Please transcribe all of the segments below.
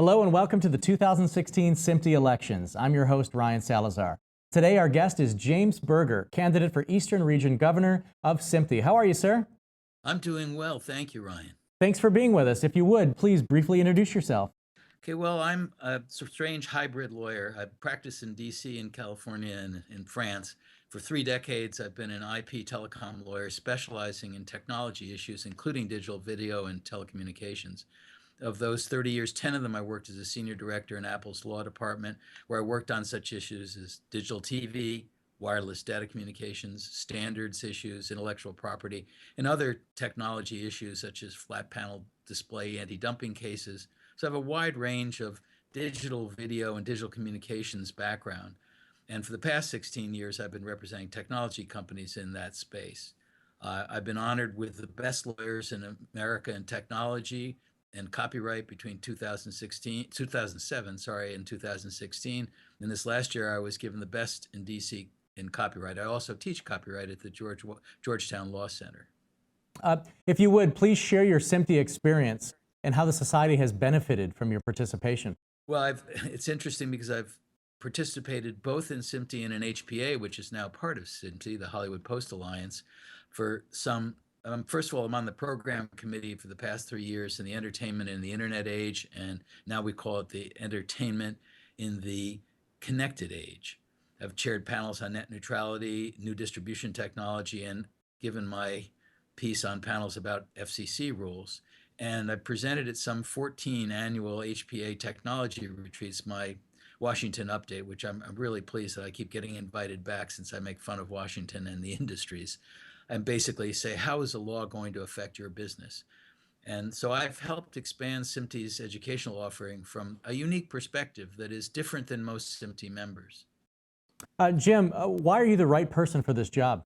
Hello and welcome to the 2016 SMPTE elections. I'm your host, Ryan Salazar. Today our guest is James Berger, candidate for Eastern Region Governor of SMPTE. How are you, sir? I'm doing well, thank you, Ryan. Thanks for being with us. If you would, please briefly introduce yourself. Okay, well, I'm a strange hybrid lawyer. I've practiced in DC, in California, and in France. For 3 decades, I've been an IP telecom lawyer specializing in technology issues, including digital video and telecommunications. Of those 30 years, 10 of them I worked as a senior director in Apple's law department, where I worked on such issues as digital TV, wireless data communications, standards issues, intellectual property, and other technology issues such as flat panel display anti-dumping cases. So I have a wide range of digital video and digital communications background. And for the past 16 years, I've been representing technology companies in that space. I've been honored with the best lawyers in America in technology and copyright between 2007, and 2016. And this last year, I was given the best in DC in copyright. I also teach copyright at the Georgetown Law Center. If you would, please share your SMPTE experience and how the society has benefited from your participation. Well, it's interesting because I've participated both in SMPTE and in HPA, which is now part of SMPTE, the Hollywood Post Alliance, for some. First of all, I'm on the program committee for the past 3 years in the entertainment in the internet age, and now we call it the entertainment in the connected age. I've chaired panels on net neutrality, new distribution technology, and given my piece on panels about FCC rules. And I presented at some 14 annual HPA technology retreats, my Washington update, which I'm really pleased that I keep getting invited back since I make fun of Washington and the industries, and basically say, how is the law going to affect your business? And so I've helped expand SMPTE's educational offering from a unique perspective that is different than most SMPTE members. Jim, why are you the right person for this job?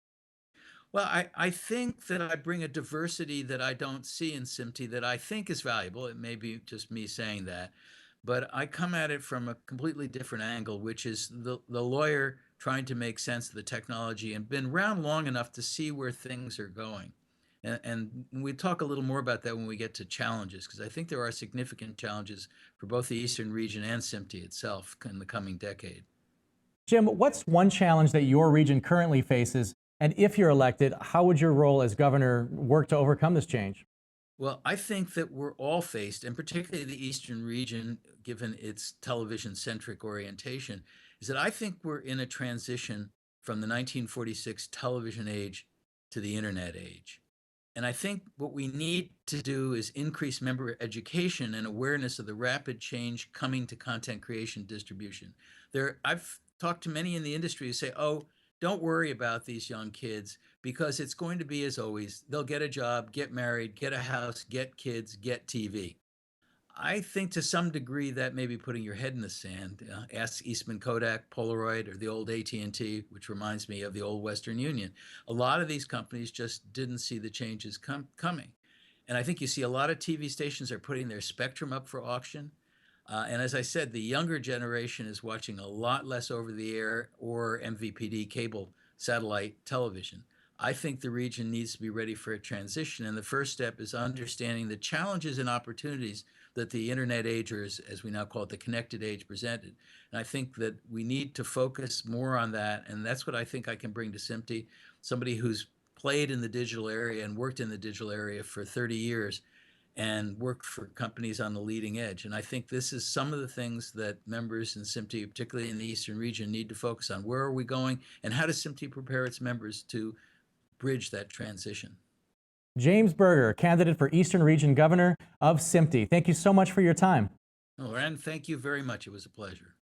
Well, I think that I bring a diversity that I don't see in SMPTE that I think is valuable. It may be just me saying that, but I come at it from a completely different angle, which is the lawyer trying to make sense of the technology and been around long enough to see where things are going. And we talk a little more about that when we get to challenges, because I think there are significant challenges for both the Eastern region and SMPTE itself in the coming decade. Jim, what's one challenge that your region currently faces? And if you're elected, how would your role as governor work to overcome this change? Well, I think that we're all faced, and particularly the Eastern region, given its television-centric orientation, is that I think we're in a transition from the 1946 television age to the internet age. And I think what we need to do is increase member education and awareness of the rapid change coming to content creation distribution. I've talked to many in the industry who say, oh, don't worry about these young kids because it's going to be as always. They'll get a job, get married, get a house, get kids, get TV. I think to some degree that may be putting your head in the sand. Ask Eastman Kodak, Polaroid, or the old AT&T, which reminds me of the old Western Union. A lot of these companies just didn't see the changes coming. And I think you see a lot of TV stations are putting their spectrum up for auction. And as I said, the younger generation is watching a lot less over-the-air or MVPD cable satellite television. I think the region needs to be ready for a transition, and the first step is understanding the challenges and opportunities that the internet age, or as we now call it, the connected age, presented. And I think that we need to focus more on that, and that's what I think I can bring to SMPTE, somebody who's played in the digital area and worked in the digital area for 30 years and worked for companies on the leading edge. And I think this is some of the things that members in SMPTE, particularly in the Eastern region, need to focus on. Where are we going, and how does SMPTE prepare its members to bridge that transition? James Berger, candidate for Eastern Region Governor of SMPTE. Thank you so much for your time. Oh, and thank you very much. It was a pleasure.